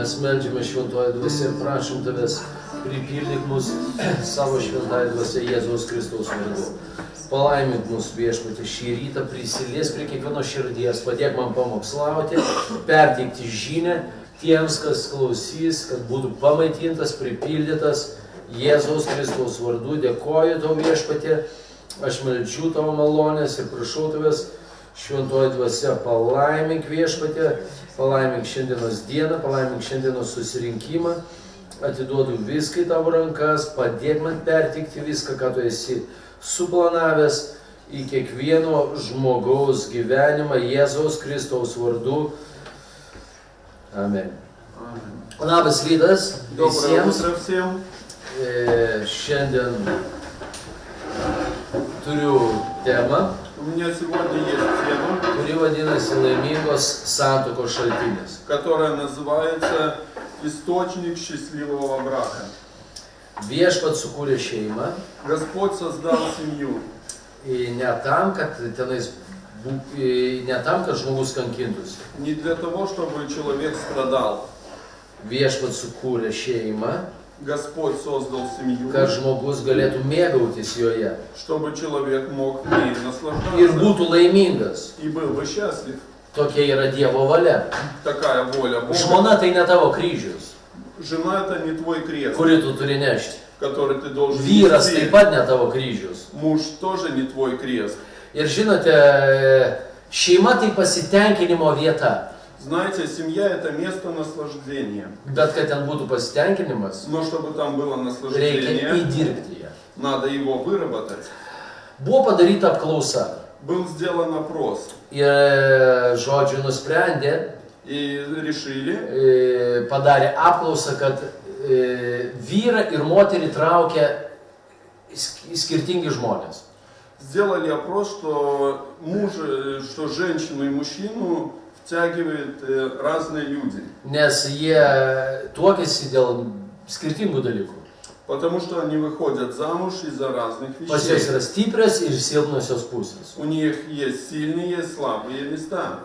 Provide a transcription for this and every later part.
Mes meldžiame šventoje dvasia ir prašom tavęs, pripildyk mus savo šventąją dvasia Jėzaus Kristaus vardu. Palaimink mus viešpatį šį rytą, prisilies prie kiekvieno širdies, padėk man pamokslauti, perteikti žinią tiems, kas klausys, kad būtų pamaitintas, pripildytas Jėzaus Kristaus vardu. Dėkoju tau viešpatį, aš meldžiu tavo malonės ir prašau tavęs, šventoji dvasia, palaimink viešpatį, palaimink šiandienos dieną, palaimink šiandienos susirinkimą, atiduodu viską į tavo rankas, padėk man perteikti viską, ką tu esi suplanavęs į kiekvieno žmogaus gyvenimą Jėzaus Kristaus vardu. Amen. Labas rytas visiems. Šiandien turiu temą, kuri vadinasi laimingos santuokos šaltinis. Которая называется «Источник счастливого брака». Viešpats sukūrė šeimą. Господь создал семью. Ne tam, kad žmogus kankintųsi. Не для того, чтобы человек страдал. Viešpats sukūrė šeimą, Господь создал семью, kad žmogus galėtų mėgautis joje чтобы человек мог в ней ir наслаждаться būtų laimingas. и был бы счастлив. Tokia yra Dievo valia. Такая воля Бога. Žmona tai ne tavo kryžius, Жена — это не твой крест, kurį tu turi nešti. который ты должен Vyras нести. taip pat ne tavo kryžius. Муж тоже не твой крест. Ir žinote, šeima tai pasitenkinimo vieta. Знаете, семья — это место наслаждения. Bet kad ten būtų pasitenkinimas, Но чтобы там было reikia наслаждение, įdirbti ją. надо его выработать. Buvo padaryta apklausa. Был сделан опрос. Ir, žodžiu, nusprendė, И решили, padarė apklausą, kad vyrą ir moterį traukia skirtingi žmonės. сделали опрос, что что женщину и мужчину втягивают разные люди. Nes jie tuokiasi dėl skirtingų dalykų. Потому что они выходят замуж из-за разных Pas juos вещей. yra stiprios ir silpnosios pusės. У них есть сильные, слабые места.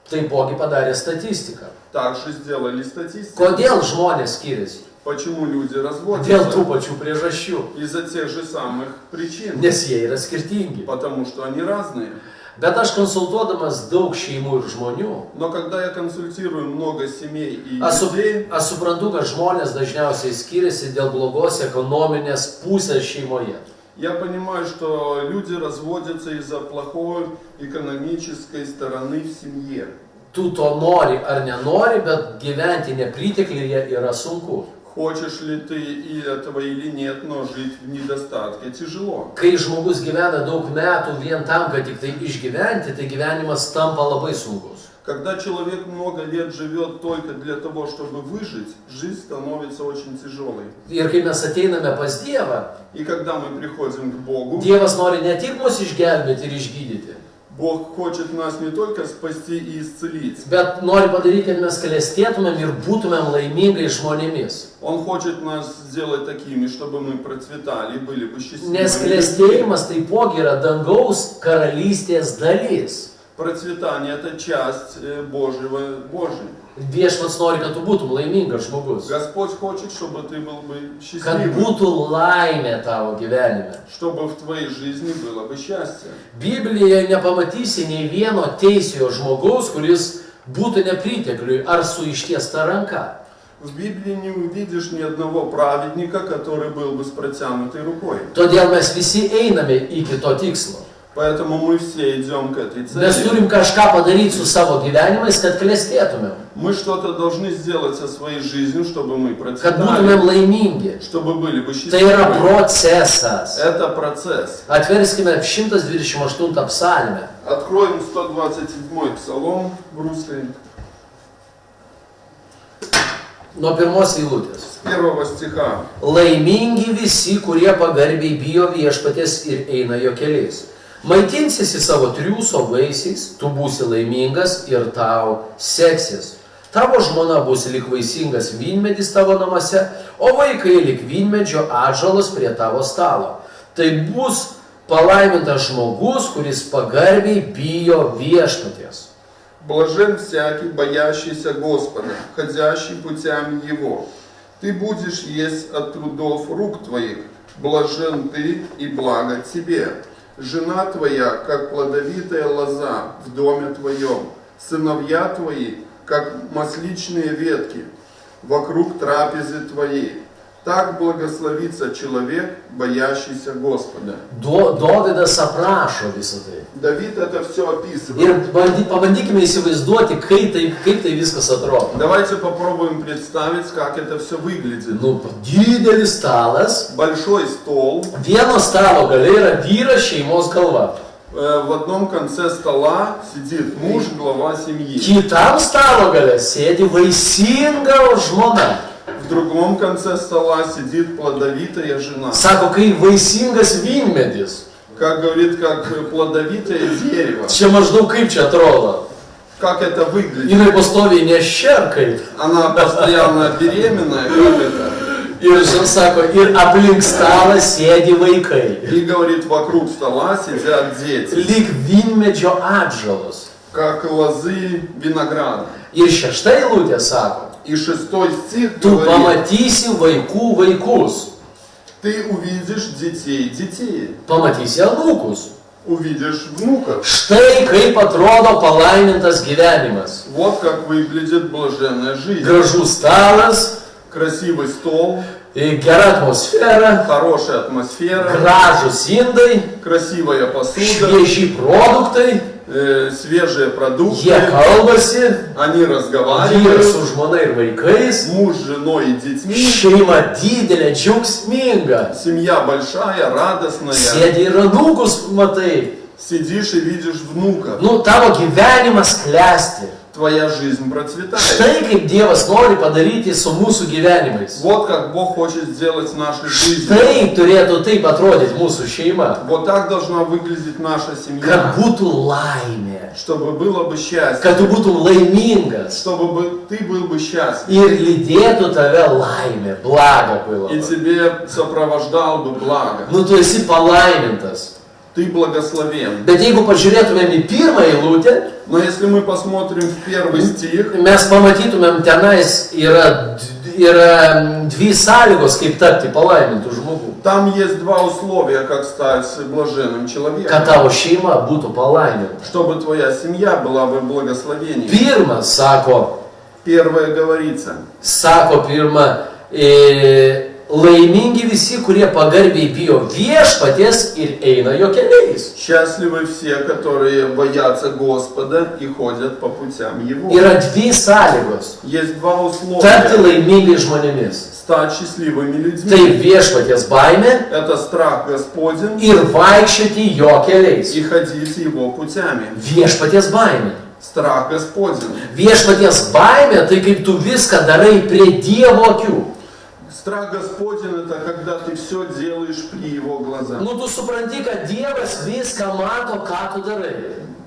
Taipogi padarė statistiką. Также сделали статистику. Kodėl žmonės skiriasi? Почему люди Dėl tų разводятся? pačių priežasčių. Из-за тех же самых причин. Nes jie yra skirtingi. Потому что они разные. Bet aš konsultuodamas daug šeimų ir žmonių, Но когда я консультирую много семей и aš людей, suprantu, kad žmonės dažniausiai skiriasi dėl blogos ekonominės pusės šeimoje. я понимаю, что люди разводятся из-за плохой экономической стороны в семье. Tu to nori ar nenori, bet gyventi nepritekliuje yra sunku. Хочешь ли ты и этого или нет, но жить в недостатке тяжело. Kai žmogus gyvena daug metų vien tam, kad tik tai išgyventi, tai gyvenimas tampa labai sunkus. Когда человек много лет живет только для того, чтобы выжить, жизнь становится очень тяжелой. Ir kai mes ateiname pas Dievą, И когда мы приходим к Богу, Dievas nori ne tik mus išgelbėti ir išgydyti, Бог хочет нас не только спасти и исцелить. bet nori padaryti, kad mes klestėtumėm ir būtumėm laimingais žmonėmis. Он хочет нас сделать такими, чтобы мы процветали и были бы счастливыми. Nes klestėjimas taipogi yra dangaus karalystės dalis. Процветание — это часть Божьей. Viešpats nori, kad tu būtum laimingas žmogus. Господь хочет, чтобы ты был бы Kad счастливым, būtų laimė tavo gyvenime. чтобы в твоей жизни было бы счастье. Biblijoje nepamatysi nei vieno teisiojo žmogaus, kuris būtų nepritekliui ar su ištiesta ranka. В Библии не увидишь ни одного праведника, который был бы с протянутой рукой. Todėl mes visi einame iki to tikslo. Поэтому мы все идем к этой Mes цели. turim kažką padaryti su savo gyvenimais, kad klestėtumėm. Мы что-то должны сделать со своей жизнью, чтобы мы Kad процветали, būtumėm laimingi. чтобы были бы Tai yra счастливы. procesas. Это процесс. Atverskime 128 psalmę. Откроем 127 псалом в русской. Nuo pirmos eilutės. С первого стиха. Laimingi visi, kurie pagarbiai bijo viešpaties ir eina jo keliais. Maitinsiesi savo triūso vaisiais, tu būsi laimingas ir tau seksis. Tavo žmona bus lyg vaisingas vynmedis tavo namuose, o vaikai lyg vynmedžio atžalas prie tavo stalo. Tai bus palaimintas žmogus, kuris pagarbiai bijo viešpaties. Блажен всякий, боящийся Господа, ходящий путями Его. Ты будешь есть от трудов рук твоих, блажен ты и благо тебе. Жена твоя, как плодовитая лоза в доме твоем, сыновья твои, как масличные ветки вокруг трапезы твоей. Так благословится человек, боящийся Господа. Dovydas aprašo visą tai. Давид это все описывает. Ir pabandykime įsivaizduoti, kaip tai viskas atrodo. Давайте попробуем представить, как это все выглядит. Nu, didelis stalas, Большой стол. vieno stalo gale yra vyras šeimos galva. В одном конце стола сидит муж, глава семьи. Kitam stalo gale sėdi vaisinga žmona. В другом конце стола сидит плодовитая жена. Sako, kai vaisingas vynmedis. Как говорит, как плодовитое дерево. Čia maždaug kaip čia atrodo. Как это выглядит? Jinai pastoviai nešerkai. Она постоянно беременная, как это? Ir, sako, ir aplink stalą sėdi vaikai. И говорит, вокруг стола сидят дети. Lyg vynmedžio atžalos. Как лозы винограда. Ir šešta eilutė sako, И 6 стих tu говорит, pamatysi vaikų vaikus, ты увидишь детей, pamatysi anūkus. увидишь внуков. Štai kaip atrodo palaimintas gyvenimas. Вот как выглядит блаженная жизнь. Gražus stalas, Красивый стол, gera atmosfera, хорошая атмосфера, gražus indai, красивая посуда, švieži produktai, свежие продукты. jie kalbasi, Они vyras разговаривают, su žmona ir vaikais, муж с женой и детьми. šeima didelė, džiaugsminga. Семья большая, радостная. Sėdi ir anūkus matai. Сидишь и видишь внука. Nu, tavo gyvenimas klesti. Твоя жизнь процветает. Štai kaip Dievas nori padaryti su mūsų gyvenimais. Вот как Бог хочет сделать в нашей жизни. Štai turėtų taip atrodyti mūsų šeima. Вот так должна выглядеть наша Kad семья. būtų laimė. Чтобы было бы счастье. Kad tu būtum laimingas. Чтобы ты был бы счастлив. Ir lydėtų tave laimė. Blaga И buvo. тебе сопровождал бы благо. Nu, tu esi palaimintas. Ты благословен. Bet jeigu pažiūrėtumėm į pirmą eilutę, Но если мы посмотрим в первый стих, mes pamatytumėm tenais yra dvi sąlygos, kaip tapti palaimintų žmogų. там есть два условия, как стать блаженным Kad человеком. tavo šeima būtų palaiminta. Чтобы твоя семья была бы благословением. Pirmas, Первое говорится. sako pirma, laimingi visi, kurie pagarbiai bijo viešpaties ir eina jo keliais. Счастливы все, которые боятся Господа и ходят по путям Его. Yra dvi sąlygos Есть два tapti условия. laimingais žmonėmis. Стать счастливыми людьми. Tai viešpaties baimė Это страх Господень ir vaikščioti jo keliais. и ходить Его путями. Viešpaties baimė. Страх Господень. Viešpaties baimė tai kaip tu viską darai prie Dievo akių. Страх Господень это когда ты все делаешь при Его глазах. Nu, tu supranti, kad Dievas viską mato, ką tu darai.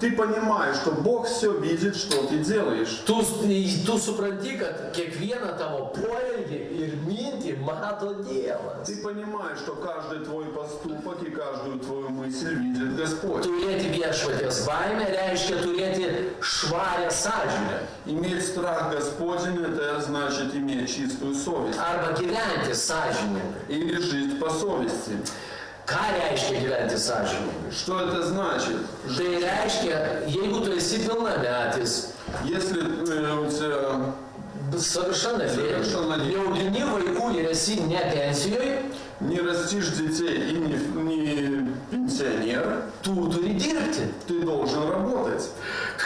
Ты понимаешь, что Бог все видит, что ты делаешь. Tu supranti, kad kiekvieną tavo poelgį ir mintį mato Dievas. Ты понимаешь, что каждый твой поступок и каждую твою мысль видит Господь. Turėti viešpaties baimę reiškia turėti švarę sąžinę. Иметь страх Господень это значит иметь чистую совесть. Arba gyventi sąžiningai. Или жить по совести. Ką reiškia gyventi sąžiningai? Что это значит? Tai reiškia, jeigu tu esi pilnametis, Если у тебя совершеннолетний, neaugini vaikų ir esi ne pensijoje, не растишь детей и не пенсионер, tu turi dirbti. ты должен работать.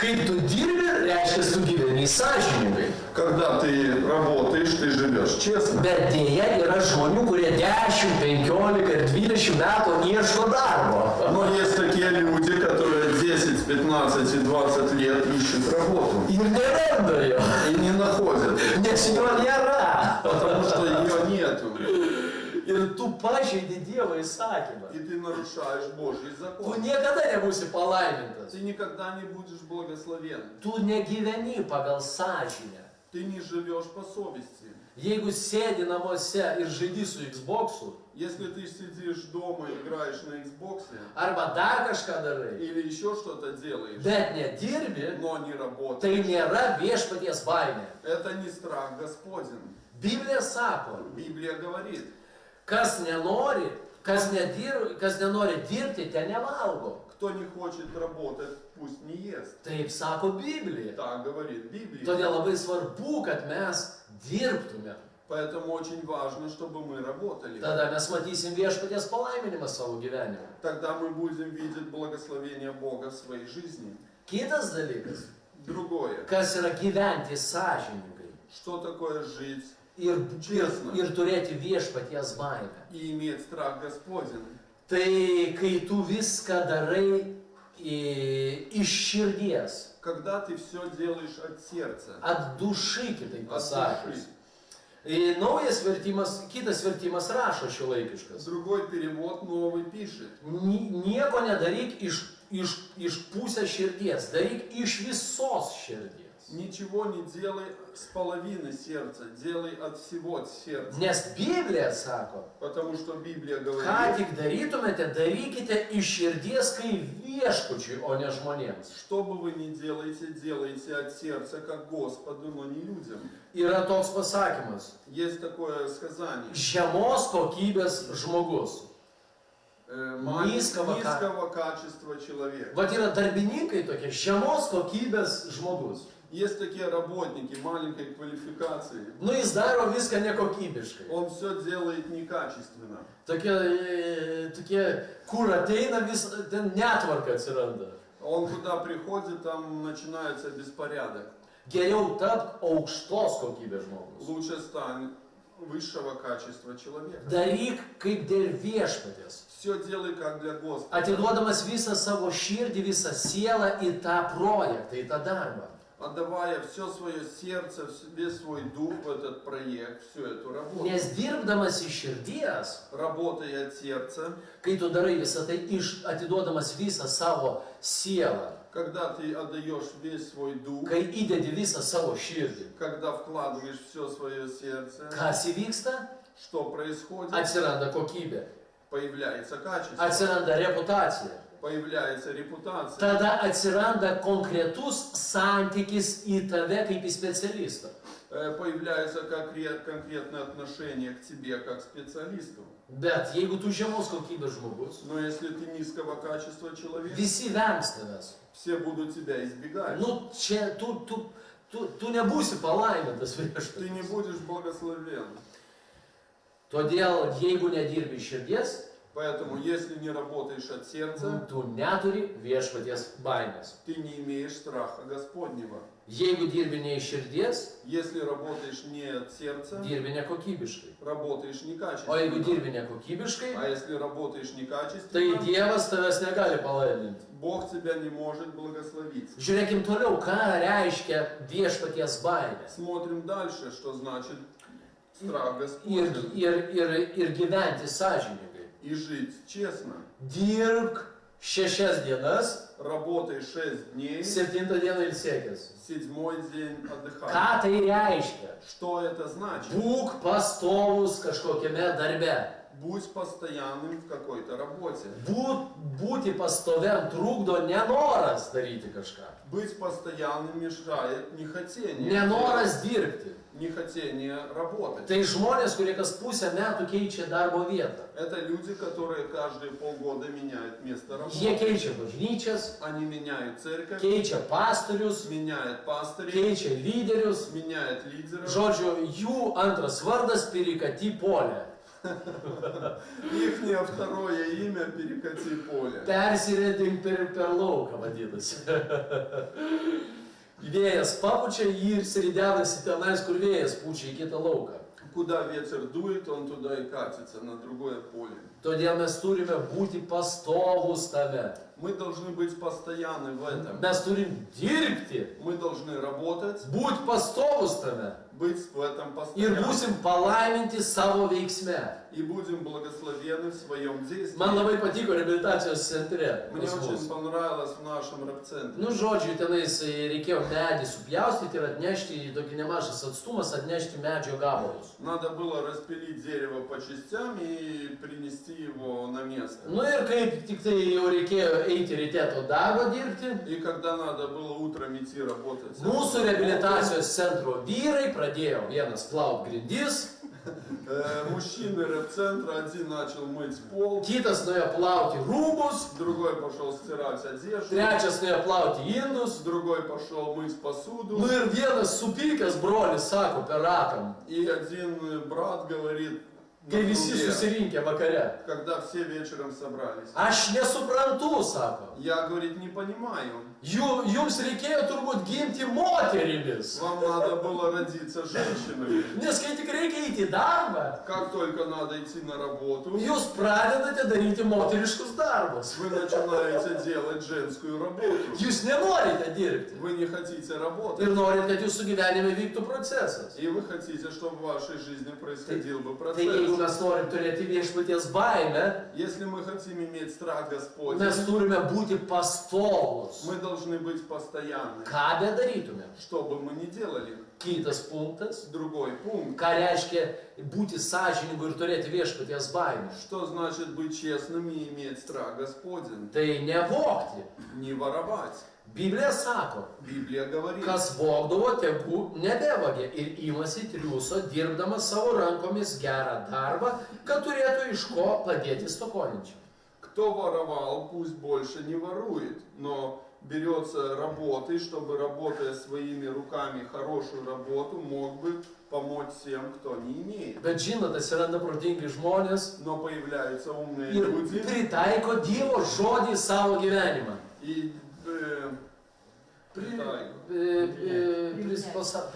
Kaip tu dirbi, reiškia, tu gyveni sąžiningai. Когда ты работаешь, ты живешь честно. Bet dėja yra žmonių, kurie 10, 15 ir 20 metų ieško darbo. Но есть такие люди, которые 10, 15 и 20 лет ищут работу Ir neranda jo, и не находят, nes jo nėra. потому что ее нету. Ir tu pažeidi Dievo įsakymą. И ты нарушаешь Божий Tu закон. niekada nebūsi palaimintas. Ты никогда не будешь благословен. Tu negyveni pagal sąžinę. ты не живешь по совести. Jeigu sėdi namuose ir žaidi su Xbox'u, Если ты сидишь дома, играешь на Xbox arba dar kažką darai, или еще что-то делаешь, bet nedirbi, но не tai работаешь, nėra viešpaties baimė. это не страх Господень. Biblija sako, Библия говорит, kas nenori, kas nenori dirbti, ten nevalgo. кто не хочет работать, пусть не ест. Taip sako Biblija. Так говорит Библия. Todėl labai svarbu, kad mes dirbtume. Поэтому очень важно, чтобы мы работали. Tada mes matysim viešpaties palaiminimą savo gyvenime. Тогда мы будем видеть благословение Бога в своей жизни. Kitas dalykas, Другое. kas yra gyventi sąžiningai Что такое жить ir turėti viešpaties baimę. и иметь страх Господень? Tai kai tu viską darai iš širdies, Когда ты все делаешь от сердца, at duši, kitaip от pasakius. души. Naujas vertimas, kitas vertimas rašo šiuolaikiškas. Другой перевод новый пишет. Nieko nedaryk iš pusės širdies, daryk iš visos širdies. Ничего не делай с половины сердца, делай от всего сердца. Nes Biblija sako, Потому что Библия ką говорит, tik darytumėte, darykite iš širdies kaip viešpačiui, o ne žmonėms. что бы вы ни делаете, делайте от сердца, как Господу, но не людям. Yra toks pasakymas, Есть такое сказание. žemos kokybės žmogus. Низкого качества человека. Vat yra darbininkai tokie, žemos kokybės žmogus. Есть такие работники маленькой квалификации. Nu, jis daro viską nekokybiškai. Он все делает некачественно. Tokie, kur ateina, ten netvarka atsiranda. Он куда приходит, там начинается беспорядок. Geriau tapk aukštos kokybės žmogus. Лучше стань высшего качества человека. Daryk kaip dėl viešpaties. Все делай как для Господа. Atiduodamas visą savo širdį, visą sielą į tą projektą, į tą darbą. Отдавая все свое сердце, весь свой дух в этот проект, всю эту работу. Nes dirbdamas iš širdies, Работая от сердца, kai tu darai visą tai, atiduodamas visą savo sielą, когда ты отдаешь весь свой дух, kai įdedi visą savo širdį, когда вкладываешь все свое сердце, kas įvyksta? что происходит? Atsiranda kokybė, Появляется качество, atsiranda reputacija. появляется репутация, Tada atsiranda konkretus santykis į tave kaip į specialistą. появляется конкретное отношение к тебе как специалисту. Bet jeigu tu žemos kokybės žmogus, Но если ты низкого качества человек, visi vengs tavęs. все будут тебя избегать. Nu, čia tu nebūsi palaimintas Ты не viešpaties. будешь благословен. Todėl, jeigu nedirbi iš širdies, Поэтому, если не работаешь от сердца, tu neturi viešpaties baimės. ты не имеешь страха Господнего. Jeigu dirbi ne iš širdies, Если работаешь не от сердца, dirbi nekokybiškai. работаешь O jeigu некачественно. dirbi nekokybiškai, А если работаешь tai некачественно, Dievas tavęs negali palaiminti. Бог тебя не может благословить. Žiūrėkim toliau, ką reiškia viešpaties baimė. Смотрим дальше, что значит страх Ir, Господень. ir gyventi sąžiningai. И жить честно. Dirbk 6 dienas, Работай 6 дней, 7 dieną ilsėkis. 7-й день отдыхай. Ką tai reiškia? Что это значит? Būk pastovus kažkokiame darbe. Будь постоянным в какой-то работе. Būti pastoviam trukdo nenoras daryti kažką. Быть постоянным мешает нехотение. Nenoras dirbti. Нехотение работать. Tai žmonės, kurie kas pusę metų keičia darbo vietą. Это люди, которые каждые полгода меняют место Jie работы. keičia bažnyčias, Они меняют церковь, keičia pastorius, меняют пастырей, keičia lyderius. меняют лидеров. Žodžiu, jų antras vardas Pirikati polė. Ихнее второе имя перекати поле. Persirėdink per lauką vadinasi. Vėjas papučia jį ir sridenasi tenais, kur vėjas pučia į kitą lauką. Куда ветер дует, он туда и катится, на другое поле. Todėl mes turime būti pastovus tame. Мы должны быть постоянны в этом. Mes turim dirbti, Мы должны работать, būti pastovus tame быть в этом ir постоянно. būsim palaiminti savo veiksme. И будем благословены в своем действии. Man labai patiko reabilitacijos centre. Мне pas mus. очень понравилось в нашем рэп-центре. Nu, žodžiu, tenais reikėjo medį supjaustyti ir atnešti, tokį nemažas atstumas, atnešti medžio gabalus. Надо было распилить дерево по частям и принести его на место. Nu ir kaip tik tai jau reikėjo eiti ryte to darbo dirbti, И когда надо было утром идти работать, mūsų reabilitacijos centro vyrai pradėjo vienas plaut grindis, мужчины рэп-центра, один начал мыть пол, kitas nuėjo plauti rūbus, другой пошел стирать одежду, trečias nuėjo plauti indus. другой пошел мыть посуду, Nu ir vienas supykęs brolis sako per rakam, и один брат говорит, на kai visi трубе, susirinkę vakare. когда все вечером собрались. Aš nesuprantu, sako. Я, говорит, не понимаю, Jums reikėjo turbūt gimti moterimis. вам надо было родиться женщиной. Nes kai tik reikia eiti į darbą, Как только надо идти на работу, jūs pradedate daryti moteriškus darbus. вы начинаете делать женскую работу. Jūs nenorite dirbti. Вы не хотите работать. Ir norit, kad jūsų gyvenime vyktų procesas. И вы хотите, чтобы в вашей жизни происходил бы Tai jeigu процесс. mes norim turėti viešpaties baimę, Если мы хотим иметь страх Господень, mes turime būti pastovus. мы должны быть постоянны. Ką bedarytume? Что бы мы ни делали. Kitas punktas. Другой пункт. Ką reiškia būti sąžiningu ir turėti viešpaties baimę? Что значит быть честным и иметь страх Господень? Tai nevogti. Не воровать. Biblija sako, Библия говорит, kas vogdavo, tegu nebevagė ir imasi triūso, dirbdamas savo rankomis gerą darbą, kad turėtų iš ko padėti stokojančiam. кто воровал, пусть больше не ворует, но берется работой, чтобы, работая своими руками хорошую работу, мог бы помочь тем, кто не имеет. Bet žinot, atsiranda protingi žmonės Но появляются умные ir люди pritaiko Dievo žodį į savo gyvenimą. и Priminė.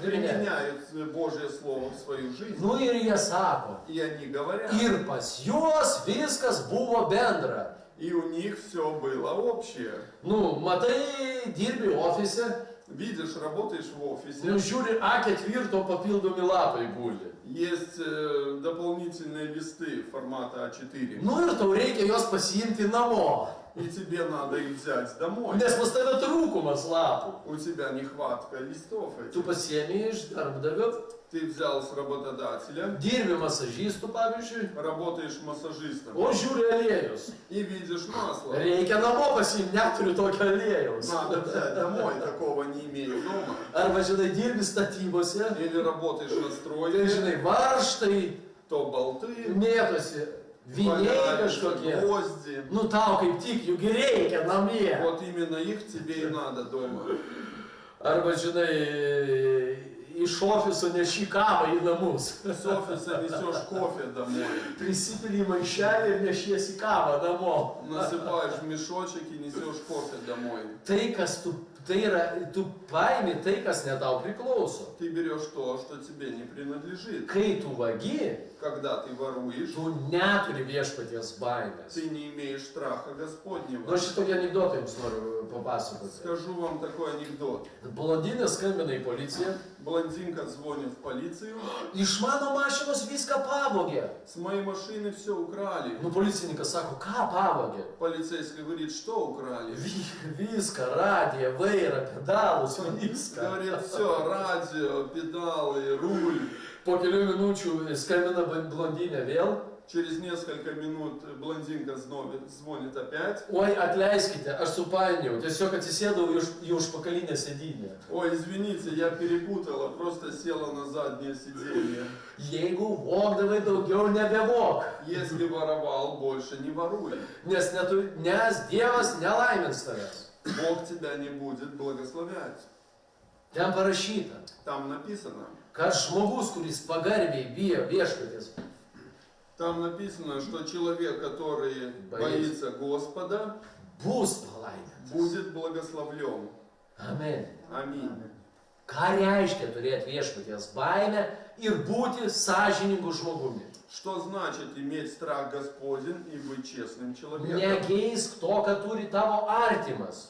применяют Божье Слово в свою жизнь. Nu ir jie sako, И они говорят, ir pas juos viskas buvo bendra. и у них все было общее. Nu, matai, dirbi ofise, Видишь, работаешь в офисе, nu žiūri, A4 papildomi lapai guli. есть дополнительные листы формата А4, Nu ir tau reikia juos pasiimti namo, и тебе надо их взять домой. nes pas tave trūkumas lapų. У тебя нехватка листов Tu этих. pasiemi iš darbdavio, Ты взял с работодателя, dirbi masažistų pavyzdžiui, работаешь массажистом o žiūri aliejus. и видишь масло. Reikia namo pasiimti, neturiu tokio aliejaus. Надо взять домой, такого не имею дома. Arba, žinai, dirbi statybose, Или работаешь на tai, стройке, žinai, varžtai, то болты, mėtosi, viniai валяются kažkokie. гвозди. Nu tau kaip tik, jų reikia namie. Вот именно их тебе и надо дома. Arba, žinai, iš ofiso neši kavą į namus. С офиса несешь кофе домой, Prisipili maišelį ir nešiesi kavą namo. насыпаешь в мешочек и несешь кофе домой. Tai, kas tai yra, tu paimi tai, kas ne tau priklauso. Ты берешь то, что тебе не принадлежит. Kai tu vagi, Когда ты воруешь, tu neturi viešpaties baimės. ты не имеешь страха Господнего. Nu, aš šitokį anekdotą jums noriu papasakoti. Скажу вам такой анекдот. Blondinė skambina į policiją. Блондинка звонит в полицию. Iš mano mašinos viską pavogė. С моей машины все украли. Nu, policininkas sako, ką pavogė? Полицейский говорит, что украли? Viską, radiją, vairą, pedalus, viską. Говорит, все, радио, педалы, руль. Po kelių minučių skambina blondinė vėl. Через несколько минут блондинка звонит опять. Oi, atleiskite, aš supainiau, tiesiog atsisėdau į užpakalinę sėdynę. Ой, извините, я перепутала, просто села на заднее сиденье. Jeigu vogdavai daugiau, nebevok. Если воровал, больше не воруй. Nes Dievas nelaimins tavęs. Бог тебя не будет благословлять. Ten parašyta, Там написано. kad žmogus, kuris pagarbiai bijo viešpaties, Там написано, что человек, который боится Господа, bus palaimintas. будет благословлен. Amen. Аминь. Ką reiškia turėti viešpaties baimę ir būti sąžiningu žmogumi? Что значит иметь страх Господень и быть честным человеком? Negeisk to, ką turi tavo artimas.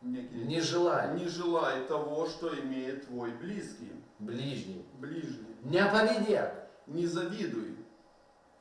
Не Не желай того, что имеет твой близкий, Ближний. ближний. Nepavydėk. Не завидуй.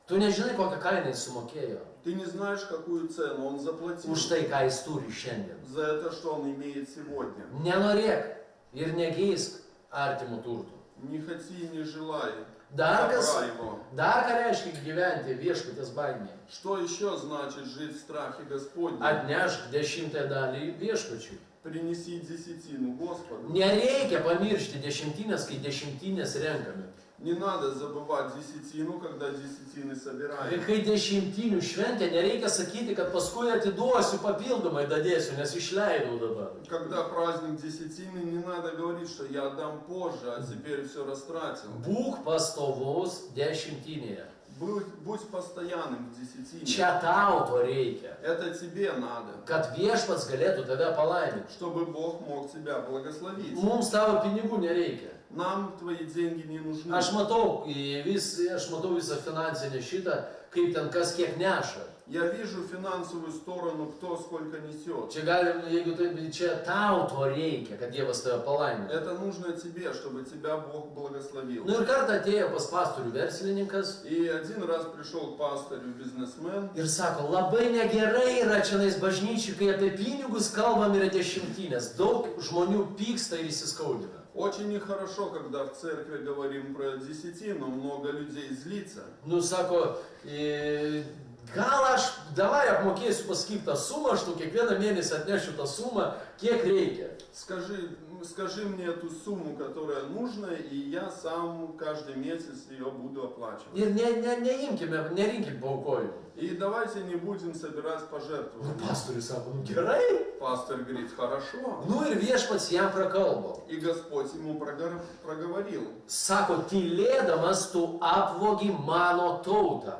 Tu nežinai, kokią kainą jis sumokėjo Ты не знаешь, какую цену он заплатил už tai, ką jis turi šiandien. за это, что он имеет сегодня. Nenorėk ir negeisk artimų turtų. Не хоти и не желай Dar добра его. ką reiškia gyventi viešpaties baimėje? Что еще значит жить в страхе Господнем? Atnešk 10 dalį viešpačiui. Принеси десятину Господу. Nereikia pamiršti 10, kai 10 renkame. Не надо забывать десятину, когда десятины собираем. Kai 10 šventė, nereikia sakyti, kad paskui atiduosiu papildomai dadėsiu, nes išleidau dabar. Когда праздник десятины, не надо говорить, что я отдам позже, а теперь все растратил. Būk pastovus 10. Будь постоянным в десятине. Čia tau to reikia, Это тебе надо, kad viešpats galėtų tave palaiminti. чтобы Бог mог тебя благословить. Mums tavo pinigų nereikia. Нам твои деньги не нужны. Aš matau visą finansinę šitą, kaip ten kas kiek neša. Я вижу финансовую сторону, кто сколько несет. Čia galim, jeigu taip, čia tau to reikia, kad Dievas tave palaimintų. Это нужно тебе, чтобы тебя Бог благословил. Nu ir kartą atėjo pas pastorių verslininkas И один раз пришел к пастору бизнесмен ir sako, labai negerai yra čianais bažnyčiai, kai apie pinigus kalbam yra 10. Daug žmonių pyksta ir įsiskaudina. Очень нехорошо, когда в церкви говорим про десятину, много людей злится. Nu sako, gal aš davai apmokėsiu pasakyk tą sumą, aš tau kiekvieną mėnesį atnešiu tą sumą, kiek reikia. Скажи мне эту сумму, которая нужна, и я сам каждый месяц ее буду оплачивать. Ir nerinkim paukojimų. И давайте не будем собирать пожертвования. Pastorius sako, nu gerai. Пастор говорит, хорошо. Nu ir viešpats jam prakalbo. И Господь ему проговорил. Sako, tylėdamas tu apvogi mano tautą.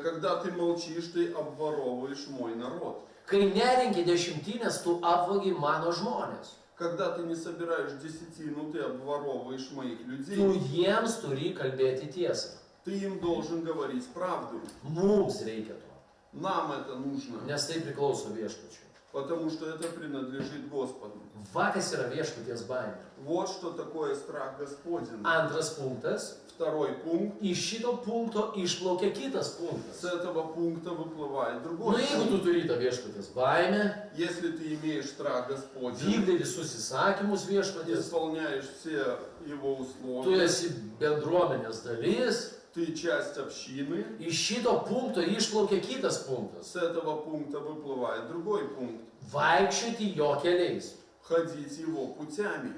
Когда ты молчишь, ты обворовываешь мой народ. Kai nerenki 10, tu apvogi mano žmonės. Когда ты не собираешь десятину, ты обворовываешь моих Tu людей. jiems turi kalbėti tiesą. Ты им должен говорить правду. Mums reikia to, Нам это нужно, nes tai priklauso viešpačiui. потому что это принадлежит Господу. Va, kas yra viešpaties baimė. Вот что такое страх Господень. Antras punktas. Второй пункт. Iš šito punkto išplaukia kitas punktas. С этого пункта выплывает Nu, другой jeigu tu пункт. turi tą viešpaties baimę, Если ты имеешь страх Господень, vykdai visus įsakymus viešpaties, исполняешь все его tu условия, esi bendruomenės dalis, ты часть общины, iš šito punkto išplaukia kitas punktas. с этого пункта выплывает другой пункт. Vaikščioti jo keliais. Ходить его путями.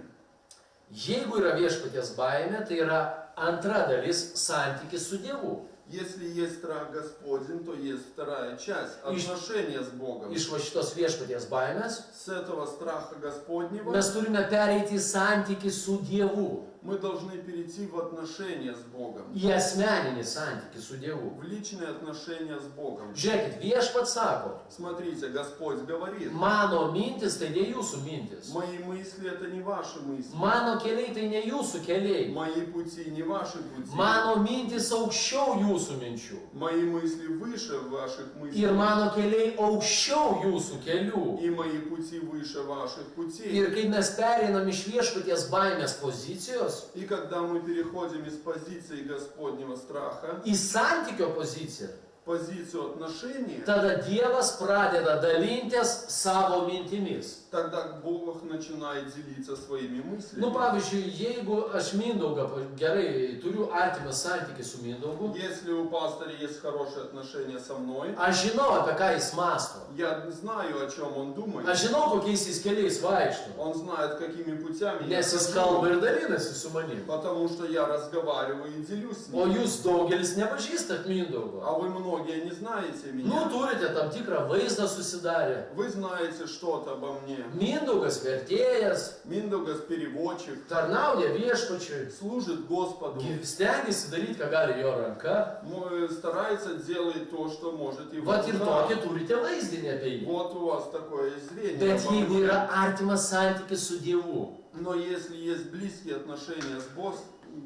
Jeigu yra viešpaties baimė, tai yra antra dalis santykis su Dievu. Если есть страх Господень, то есть вторая часть отношения с Богом. Iš va šitos viešpaties baimės С этого страха Господнего mes turime pereiti į santykį su Dievu. мы должны перейти в отношения с Богом. Į asmeninį santykį su Dievu. В lичные отношения с Богом. Žiūrėkit, viešpats sako, Смотрите, Господь говорит, mano mintis tai ne jūsų mintis. мои мысли это не ваши мысли. Mano keliai tai ne jūsų keliai. Мои пути не ваши пути. Mano mintis aukščiau jūsų minčių. Мои мысли выше ваших мыслей. Ir mano keliai aukščiau jūsų kelių. И мои пути выше ваших путей. Ir kai mes pereinam iš viešpaties baimės pozicijos И когда мы переходим из позиции Господнего страха į santykio poziciją, в позицию отношения, tada Dievas pradeda dalintis savo mintimis. тогда Бог начинает делиться своими мыслями. Nu, pavyzdžiui, jeigu aš Mindaugą gerai turiu artimą santykį su Mindaugu, Если у пастора есть хорошие отношения со мной, aš žinau, apie ką jis masto. я знаю, о чем он думает. Aš žinau, kokiais jis keliais vaikšto. Он знает, какими путями я Nes jis хожу, kalba ir dalinasi su manim. потому что я разговариваю и делюсь с O ним. jūs daugelis nepažįstat Mindaugo. А вы многие не знаете Nu, меня. turite tam tikrą vaizdą susidarę. Вы знаете что-то обо мне. Mindaugas vertėjas, Миндогас переводчик, tarnauja viešpačiui, служит Господу, stengiasi daryti, ką gali jo ranka. старается делать то, что может его Vat ir рука. tokį turite vaizdinį apie jį. Вот у вас такое зрение. Bet обо jeigu мне. yra artimas santykis su Dievu, Но если есть близкие отношения с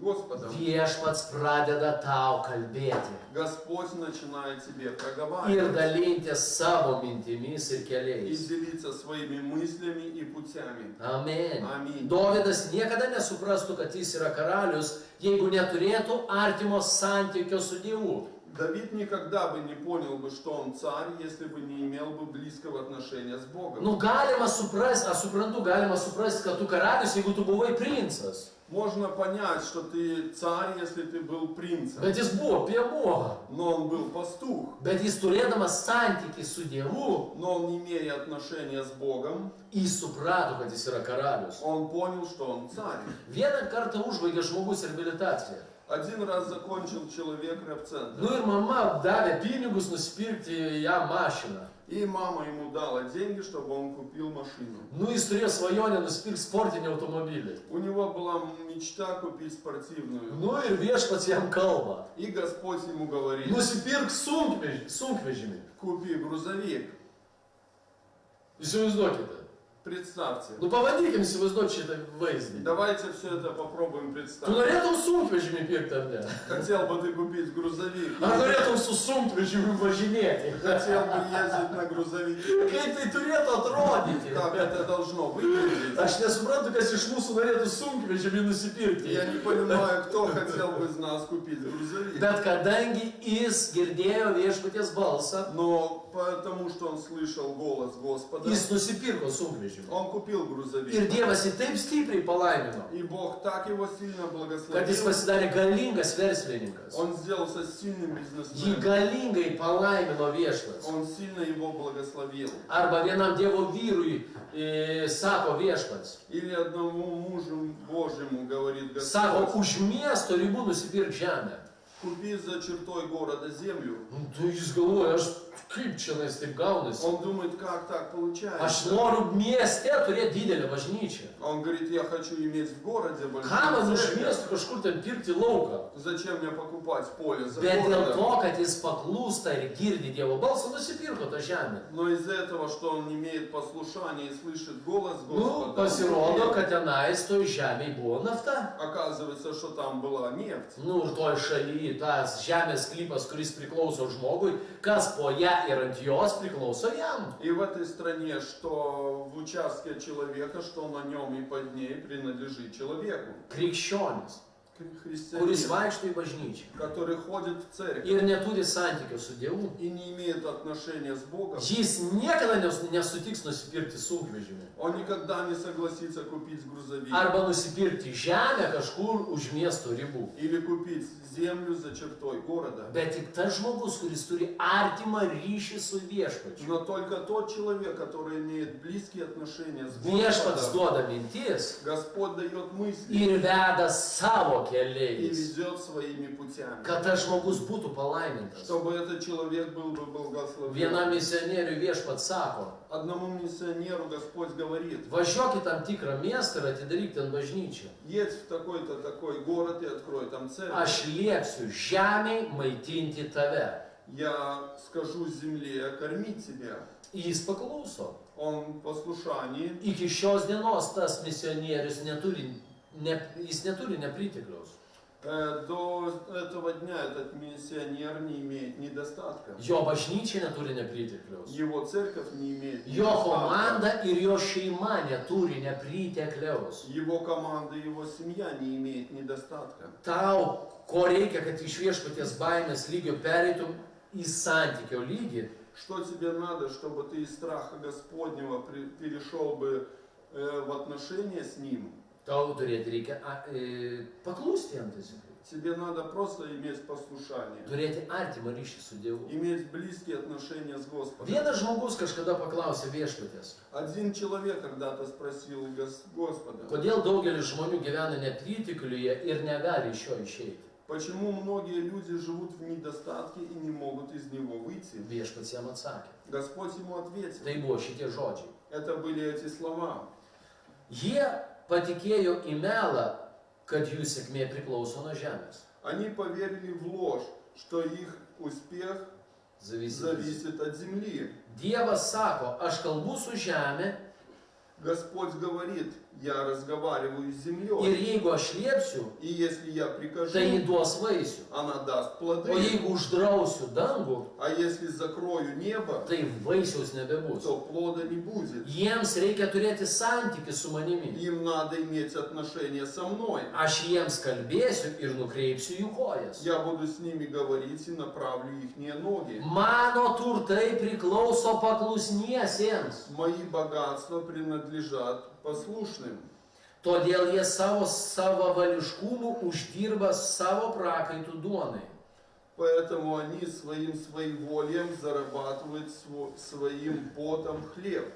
Господом, viešpats pradeda tau kalbėti Господь начинает тебе ir проговаривать dalintis savo mintimis ir и keliais. делиться своими мыслями и путями. Amen. Amen. Dovydas niekada nesuprastų, kad jis yra karalius, jeigu neturėtų artimo santykio su Dievu. Давид никогда бы не понял бы, что он царь, если бы не имел бы близкого отношения с Богом. Nu, galima suprasti, aš suprantu, galima suprasti, kad tu karalius, jeigu tu buvai princas. Можно понять, что ты царь, если ты был принцем, Bet jis buvo piemuo. но он был пастух. Bet jis turėdamas santykį su Dievu, Но он, не имея отношения с Богом, jis suprato, kad jis yra karalius. он понял, что он царь. Vieną kartą užbaigė žmogus reabilitaciją. Один раз закончил человек репцентр, Nu ir mama davė pinigus nusipirkti jam mašiną. и мама ему дала деньги, чтобы он купил машину. Nu jis turėjo svajonę nusipirkti sportinį automobilį. У него была мечта купить спортивную. Nu ir viešpats jam kalba. И Господь ему говорит: Nusipirk sunkvežimį. купи грузовик. Įsivaizduokite. Представьте. Nu pabandykim įsivaizduoti šitą vaizdinį. Давайте все это попробуем Tu представить. norėtum sunkvežimį pirkti ar ne? Хотел бы ты купить грузовик? Ar norėtum su sunkvežimiu važinėti? Хотел бы ездить на грузовике? Kaip tai turėtų atrodyti? Как это должно выглядеть? Aš nesuprantu, kas iš mūsų norėtų sunkvežimį nusipirkti. Я не понимаю, кто хотел бы из нас купить грузовик. Bet kadangi jis girdėjo viešpaties balsą, Но потому что он слышал голос Господа, jis nusipirko sunkvežimį. он купил Ir грузовик. Dievas jį taip stipriai palaimino, И Бог так его сильно kad jis благословил. pasidarė galingas verslininkas. Он сделался сильным Jį бизнесменом. galingai palaimino viešpats. Он сильно его благословил. Arba vienam Dievo vyrui sako viešpats. Или одному мужу Божьему говорит Sako, Господь: už miesto ribų nusipirk žemę. купи за чертой города землю. Nu, tu jis galvoja, aš kaip čia nais taip gaunasi. Он думает, как так Aš получается. noriu mieste turėti didelę bažnyčią. Он говорит: я хочу иметь в городе Ką man большую už церковь. miesto kažkur ten pirkti lauką? Зачем мне покупать поле за Bet dėl to, городом? kad jis paklūsta ir girdi Dievo balsą, nusipirko tą žemę. Но из-за этого, что он имеет послушание и слышит голос Nu, Господа, pasirodo, kad tenais toj žemėj buvo nafta. оказывается, что там была нефть. Nu, ir toj šaly tas žemės sklypas, kuris priklauso žmogui, kas po ją ir ant jos priklauso jam. И в этой стране, что в участке человека, что на нем и под ней принадлежит человеку. Krikščionis, Христианин, kuris vaikšto į bažnyčią который ходит в церковь ir neturi santykio su Dievu, и не имеет отношения с Богом, jis niekada nesutiks nusipirkti sunkvežimį. он никогда не согласится купить грузовик Arba nusipirkti žemę kažkur už miesto ribų. или купить землю за чертой города. Bet tik tas žmogus, kuris turi artimą ryšį su viešpačiu. Но только тот человек, который имеет близкие отношения с Viešpats Господом, duoda mintis Господь дает мысли ir veda savo и keliais, ведет своими путями, kad tas žmogus būtų palaimintas. чтобы этот человек был бы благословен. Vienam misionieriui viešpats sako, Одному миссионеру Господь говорит: važiuok į tam tikrą miestą ir atidaryk ten bažnyčią. едь в такой-то такой город и открой там церковь. Aš liepsiu žemiai maitinti tave. Я скажу земле кормить тебя. Jis paklauso. Он в послушании. Iki šios dienos tas misionierius jis neturi nepritekliaus. До этого дня этот миссионер не имеет недостатка. Jo bažnyčia neturi nepritekliaus. Его церковь не имеет Jo недостатка. komanda ir jo šeima neturi nepritekliaus. Его команда, его семья не имеет недостатка. Tau, ko reikia, kad iš viešpaties baimės lygio pereitum į santykio lygį, Что тебе надо, чтобы ты из страха Господнего перешел бы в отношения с Ним? tau turėti reikia paklūsti jam tiesiog. Тебе надо просто иметь послушание, Turėti artimą ryšį su Dievu. иметь близкие отношения с Господом. Vienas žmogus kažkada paklausė viešpaties, Один человек когда-то спросил Господа: kodėl daugelis žmonių gyvena nepritekliuje ir negali iš jo išeiti. почему многие люди живут в недостатке и не могут из него выйти? Viešpats jam atsakė. Господь ему ответил. Tai buvo šitie žodžiai. Это были эти слова. Jie patikėjo į melą, kad jų sėkmė priklauso nuo žemės. Они поверили в ложь, что их успех зависит от земли. Dievas sako, aš kalbu su žemė, Господь говорит: я разговариваю с Ir землей. jeigu aš liepsiu, И если я прикажу, tai jį duos vaisių. она даст O плоды. jeigu uždrausiu dangų, А если закрою небо, tai vaisiaus nebebus. то плода не будет. Jiems reikia turėti santykių su manimi. Им надо иметь отношения со мной. Aš jiems kalbėsiu ir nukreipsiu jų kojas. Я буду с ними говорить и направлю их ноги. Mano turtai priklauso paklusniesiems. Мои богатства принадлежат послушным. Todėl jie savo savavališkumu uždirba savo prakaitų duonai. Поэтому они своим своеволием зарабатывают своим потом хлеб.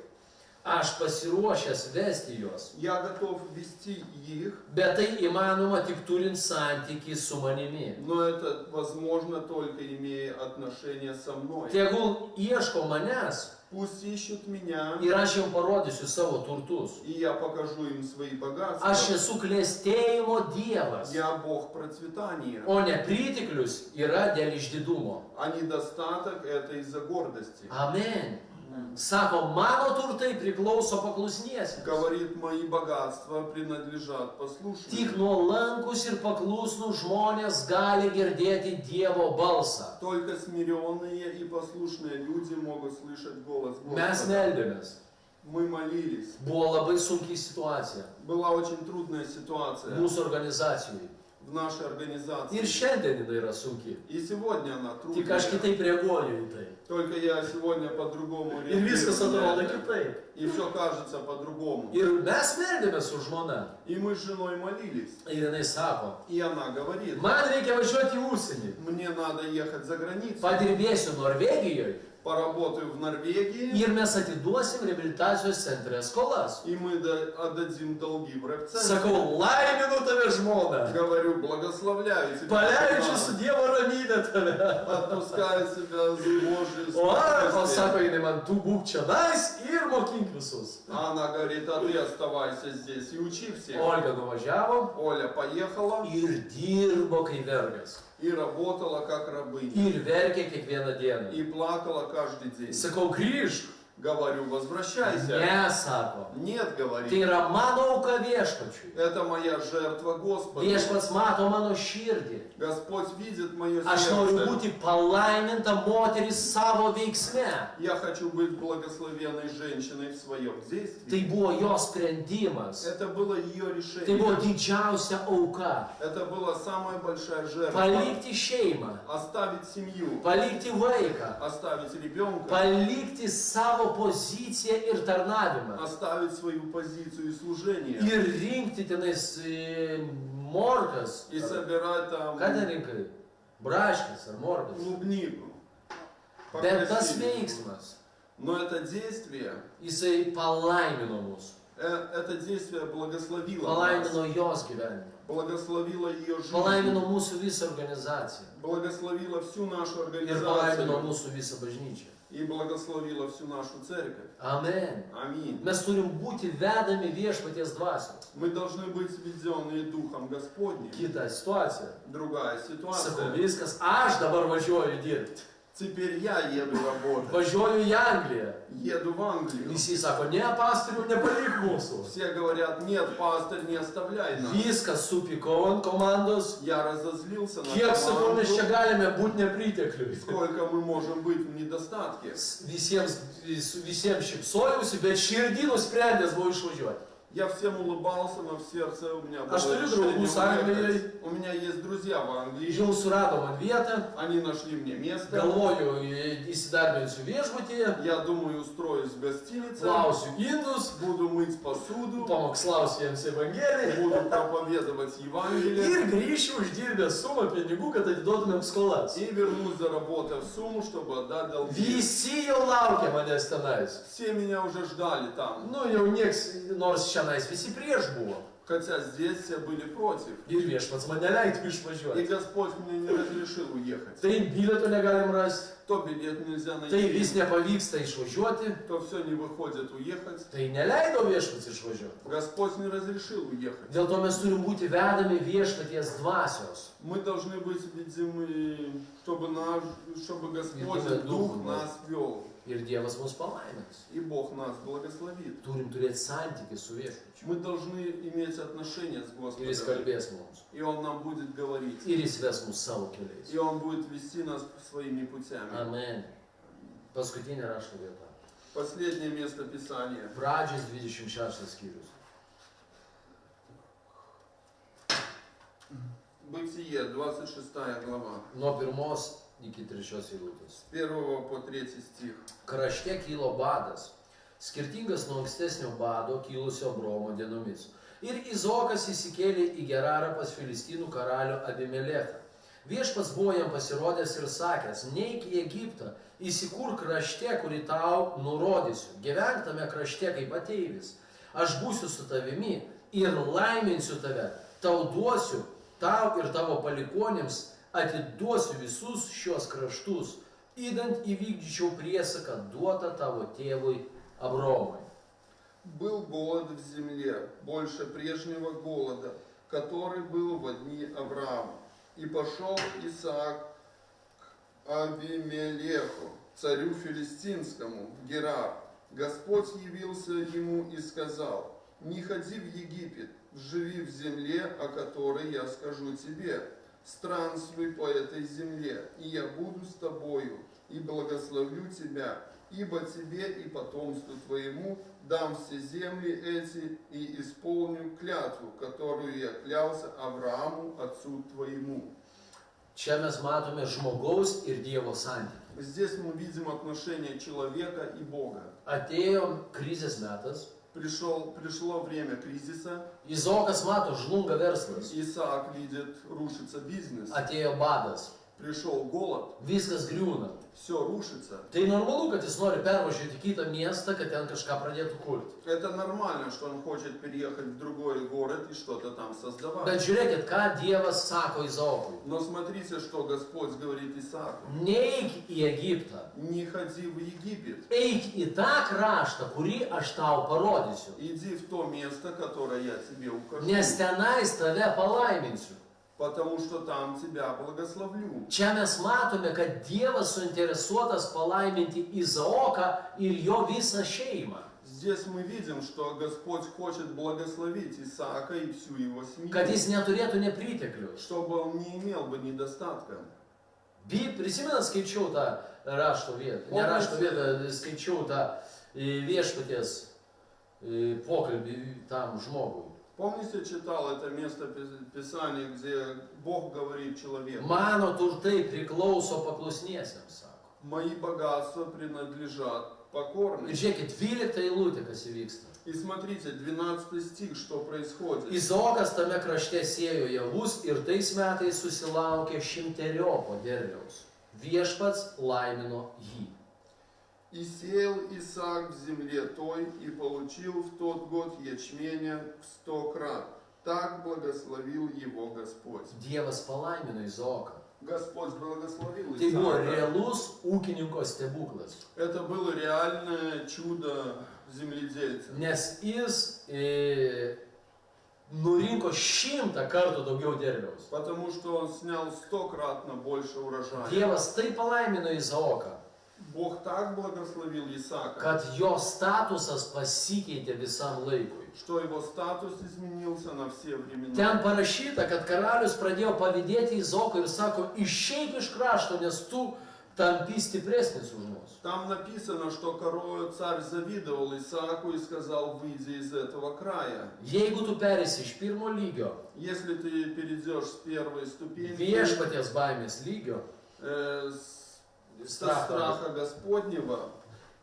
Aš pasiruošęs vesti juos. Я готов вести их, Bet tai įmanoma tik turint santykį su manimi. но это возможно только имея отношения со мной. Tegul ieško manęs Пусть ищут меня, ir aš jums parodysiu savo turtus. и я покажу им свои богатства. Aš esu klestėjimo dievas, Я Бог процветания, o ne pritiklius yra dėl išdidumo. а недостаток это из-за гордости. Amen. Sako, mano turtai priklauso paklusniesiems. Говорит, мои богатства принадлежат Tik послушным. nuolankus ir paklusnus žmonės gali girdėti Dievo balsą. Только смиренные и послушные люди могут слышать голос Mes Господа. meldėmės. Мы молились. Buvo labai sunkiai situacija Была очень трудная ситуация mūsų organizacijai. в нашей организации. Ir šiandien jinai yra sunki. И сегодня она Tik aš трудная. kitaip reaguoju į tai. Только я сегодня по-другому Ir viskas реагирую на atrodo это. kitaip. И все кажется по-другому. Ir mes meldėmės su žmona. И мы с женой молились. Ir jinai sako, И она говорит, man reikia važiuoti į užsienį. мне надо ехать за границу. Padirbėsiu Norvegijoje Поработаю в Норвегии. ir mes atiduosim reabilitacijos centre skolas. И мы отдадим долги в рэп-центр. Sakau, laiminu tave žmona. Говорю, благословляю тебя. Paleidžiu su Dievo ramybė tave. Отпускаю себя с Божьей O aš, o скоростью. sako jinai man, tu būk čia nais ir mokink visus. А она говорит, а ты оставайся здесь и учи всех. Olga nuvažiavo Оля поехала ir dirbo kaip vergas. и работала как рабыня. Ir verkė kiekvieną dieną. И плакала каждый день. Sakau, grįžk. Говорю, возвращайся. Ne, sako. Нет, Tai говорит, yra mano auka viešpačiui. это моя жертва Господу. Viešpats mato mano širdį. Господь видит мое Aš noriu сердце. būti palaiminta moteris savo veiksme. Я хочу быть благословенной женщиной в своем Tai действии. buvo jos sprendimas. Это было ее Tai buvo решение. didžiausia auka. Это была самая большая жертва. Palikti šeimą, Оставить семью, palikti vaiką, оставить ребенка, palikti savo poziciją ir tarnavimą. оставить свою позицию и служение. Ir rinkti tenais morkas. И собирать там Ką ten rinkai? Braškės ar morkas. клубнику. Bet tas По-красивому. veiksmas, Но это действие, jisai palaimino mus. это действие благословило нас, Palaimino jos gyvenimą. благословило ее жизнь, Palaimino mūsų visą organizaciją. благословило всю нашу Ir palaimino организацию mūsų visą bažnyčią. и благословило всю нашу церковь. Amen. Аминь. Mes turim būti vedami viešpaties dvasios. Мы должны быть сведенные Духом Господним. Kita situacija. Другая Sakau, ситуация. viskas, aš dabar važiuoju dirbti. Теперь я еду работать. Važiuoju į Angliją. Еду в Англию. Visi sako, ne, pastorių, nepalik mūsų. Все говорят, нет, пастор, не оставляй нас. Viskas supykau ant komandos. Я разозлился на Kiek sakau, mes čia команду. galime būti nepritekliui. Сколько мы можем быть в недостатке. Visiems šipsojausi, bet širdį nusprendęs buvau išvažiuoti. Я всем улыбался, но в сердце у меня было А что ли, решение другу с Англией? уехать. У меня есть друзья в Англии. Jau suradom man vietą, Они нашли мне место. galvoju įsidarbinsiu viešbutyje, Я думаю, устроюсь в гостинице. plausiu indus, Буду мыть посуду. pamokslausiu jiems Evangeliją Буду проповедовать Евангелие. ir grįšiu uždirbęs sumą pinigų, kad atiduotumėm skolas. И вернусь, заработав сумму, чтобы отдать долги. Visi jau laukia manęs tenais. Все меня уже ждали там. Nu, jau nieks, nors šiandien visi prieš buvo. Хотя здесь все были против. Ir viešpats mane leidtų И išvažiuoti. Господь мне не разрешил уехать. Tai bilietų negalim rasti, то билет нельзя tai найти, vis nepavyksta išvažiuoti, то все не выходит уехать. tai neleido viešpats išvažiuoti. Господь не разрешил уехать. Dėl to mes turim būti vedami viešpaties dvasios. Мы должны быть видимы, чтобы Господь, Видимы Дух Духом. нас вел, Ir Dievas mus palaimins. и Бог нас благословит. Turim turėti santykį su viešpačiu. Мы должны иметь отношения с Ir jis Господом, kalbės mums. и Он нам будет говорить, Ir jis ves mus savo keliais. и Он будет вести нас своими путями. Amen. Paskutinė rašto vieta. Последнее место Писания. Pradžios 26 skyrius. Бытие, 26 глава, Nuo 1 iki 3 eilutės. с 1 по 3 стих. Krašte kilo badas, skirtingas nuo ankstesnio bado kilusio Abromo dienomis. Ir Izokas įsikėlė į Gerarą pas Filistinų karalių Abimelechą. Viešpats buvo jam pasirodęs ir sakęs, neik į Egiptą, įsikurk krašte, kurį tau nurodysiu. Gyvenk tame krašte kaip ateivis. Aš būsiu su tavimi ir laiminsiu tave. Tau duosiu, tau ir tavo palikuonėms atiduosiu visus šios kraštus, idant įvykdyčiau priesaką duotą tavo tėvui Abromui. Был голод в земле, больше прежнего голода, который был во дни Авраама. И пошел Исаак к Авимелеху, царю филистимскому, в Герар. Господь явился ему и сказал: не ходи в Египет, живи в земле, о которой я скажу тебе. Странствуй по этой земле, и я буду с тобою, и благословлю тебя, ибо тебе и потомству твоему дам все земли эти, и исполню клятву, которую я клялся Аврааму, отцу твоему. Čia mes matome žmogaus ir Dievo santykį. Здесь мы видим отношение человека и Бога. Atėjo krizės metas, Пришло время кризиса, Izokas mato, žlunga verslas, Исаак видит, рушится бизнес. atėjo badas, Пришел голод, viskas griūna. все рушится. Tai normalu, kad jis nori pervažiuoti į kitą miestą, kad ten kažką pradėtų kurti. Это нормально, что он хочет переехать в другой город и что-то там создавать. Bet žiūrėkit, ką Dievas sako Izokui. Но смотрите, что Господь говорит Исааку. Neik į Egiptą, Не ходи в Египет. eik į tą kraštą, kurį aš tau parodysiu. Иди в то место, которое я тебе укажу. Nes tenais tave palaiminsiu. Потому что там тебя благословлю. Čia mes matome, kad Dievas suinteresuotas palaiminti Izaoką ir jo visą šeimą. Здесь мы видим, что Господь хочет благословить Исаака и всю его семью. Kad jis neturėtų nepriteklių. Чтобы он не имел бы недостатка. Prisimenat, skaičiau tą rašto vietą. Ne rašto vietą, skaičiau tą viešpaties pokalbį tam žmogui. Помните, читал это место Писания, где Бог говорит человеку: Mano turtai priklauso paklusniesiems, sako. мои богатства принадлежат Ir покорным. žiūrėkit, 12 eilutė, kas įvyksta. И смотрите, 12 стих, что происходит. Izaokas tame krašte sėjo javus ir tais metais susilaukė 100-eriopo derliaus. Viešpats laimino jį. И сеял Исаак в земле той, и получил в тот год ячменя в 100 крат. Так благословил его Господь. Dievas palaimino Izaoką. Господь благословил Tai buvo Исаака. realus ūkininko stebuklas. Это было реальное чудо земледельца. Nes jis nurinko 100 kartų daugiau derliaus. Потому что он снял 100-кратно больше урожая. Dievas taip palaimino Izaoką, Бог так благословил Исаака, kad jo statusas pasikeitė visam laikui. что его статус изменился на все времена. Ten parašyta, kad karalius pradėjo pavydėti Izaokui ir sako, išeik iš krašto, nes tu tampi stipresnis už mus. Там написано, что царь завидовал Исааку и сказал: выйди из этого края. Jeigu tu perėsi iš pirmo lygio, Если ты перейдешь с первой ступеньки, viešpaties baimės lygio, со страха Господнего,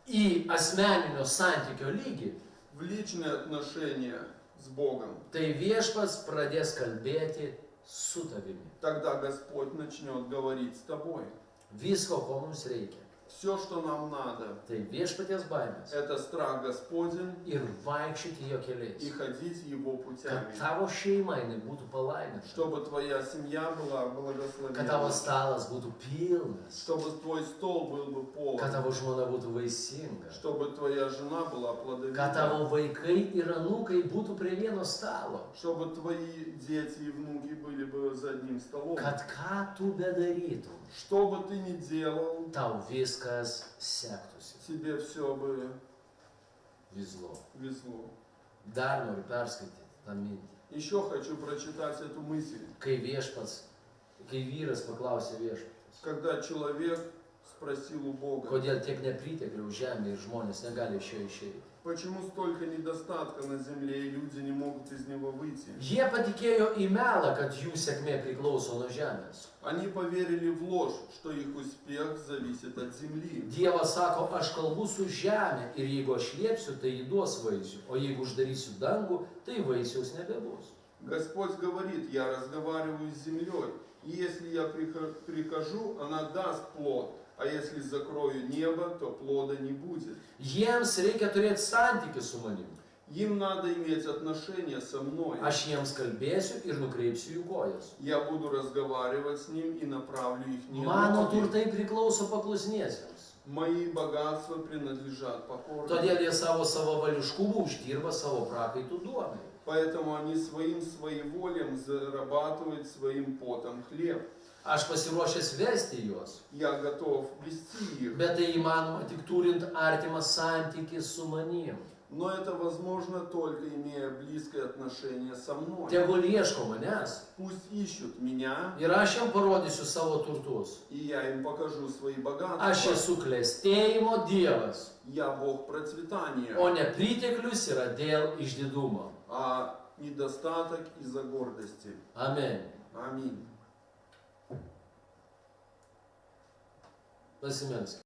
į asmeninio santykio lygį, в личные отношения с Богом, tai viešpats pradės kalbėti su tavimi. тогда Господь начнет говорить с тобой. Visko, ko mums reikia. Все, что нам надо, tai viešpaties baimės это страх Господень ir vaikščioti jo и keliais. ходить Его Kad путями. tavo šeima jinai būtų palaiminta. Чтобы твоя семья была Kad tavo благословена. stalas būtų pilnas. Чтобы твой стол был бы Kad полон. tavo žmona būtų vaisinga. Чтобы твоя жена была Kad плодовита. tavo vaikai ir anūkai būtų prie vieno stalo. Чтобы твои дети и внуки были бы за одним столом. Kad ką tu bedarytum, Что бы ты ни делал, tau viskas sektųsi. тебе все бы Vizlo. везло. Dar noriu perskaityti tą mintį. Еще хочу прочитать эту мысль. Kai vyras paklausė viešpaties, Когда человек спросил у Бога, kodėl tiek nepriteklių žemė ir žmonės negali iš jo išeiti. почему столько недостатка на земле и люди не могут из него выйти. Jie patikėjo į melą, kad jų sėkmė priklauso nuo žemės. Они поверили в ложь, что их успех зависит от земли. Dievas sako, aš kalbu su žemė ir jeigu aš liepsiu, tai jį duos vaisių, o jeigu uždarysiu dangų, tai vaisiaus nebebus. Господь говорит, я разговариваю с землей, и если я прикажу, она даст плод, а если закрою небо, то плода не будет. Jiems reikia turėti santykį su manim. Им надо иметь отношения со мной. Aš jiems kalbėsiu ir nukreipsiu jų kojas. Я буду разговаривать с ним и направлю их Mano ноги. turtai priklauso paklusniesiems. Мои богатства принадлежат покорным. Todėl jie savo savavališkumu uždirba savo prakaitų duonai. Поэтому они своим своеволием зарабатывают своим потом хлеб. Aš pasiruošęs vesti juos, Я готов вести их. bet tai įmanoma tik turint artimą santykį su manim. Но это возможно только имея близкое отношение со мной. Tegul ieško manęs Пусть ищут меня, ir aš jam parodysiu savo turtus. и я им покажу свои богатства. Aš esu klestėjimo Dievas, Я Бог процветания, o nepriteklius yra dėl išdidumo. а недостаток из-за гордости. Amen. Аминь. Pasimelskime.